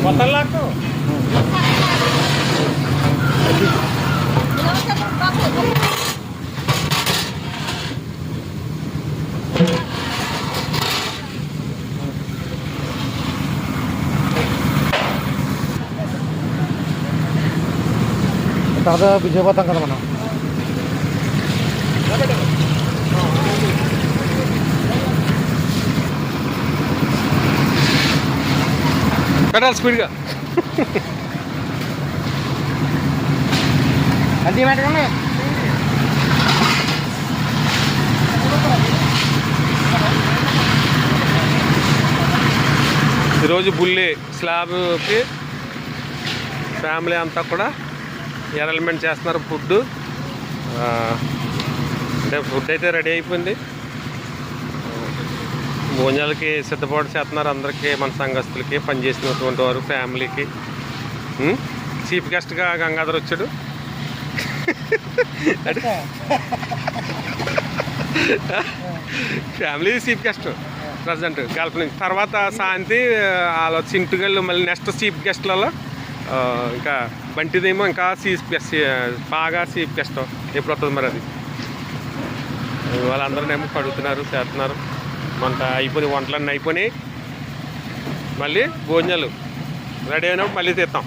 మొత్తం లాక్కు తర్వాత విజయపోతాం కదా మనం. పెట్టాలి స్పీడ్గా. అది పెట్టండి. ఈరోజు బుల్లి స్లాబ్కి ఫ్యామిలీ అంతా కూడా అరేంజ్మెంట్ చేస్తున్నారు. ఫుడ్ అంటే ఫుడ్ అయితే రెడీ అయిపోయింది. భోజనాలకి సిద్ధపాటు చేస్తున్నారు అందరికీ, మన సంఘస్థులకి, పనిచేసినటువంటి వారు, ఫ్యామిలీకి. చీఫ్ గెస్ట్గా గంగాధర్ వచ్చాడు. Family chief guest present Gulf నుంచి. తర్వాత శాంతి వాళ్ళ చింటుగళ్ళు మళ్ళీ నెక్స్ట్ చీఫ్ గెస్ట్లలో ఇంకా బంటిదేమో ఇంకా చీఫ్ గెస్ట్, బాగా చీఫ్ గెస్ట్ ఎప్పుడు వస్తుంది మరి అది. వాళ్ళందరూనేమో కడుగుతున్నారు, చేస్తున్నారు. వంట అయిపోయి, వంటలన్నీ అయిపోయినాయి. మళ్ళీ భోజనాలు రెడీ అయినప్పుడు మళ్ళీ తీస్తాం.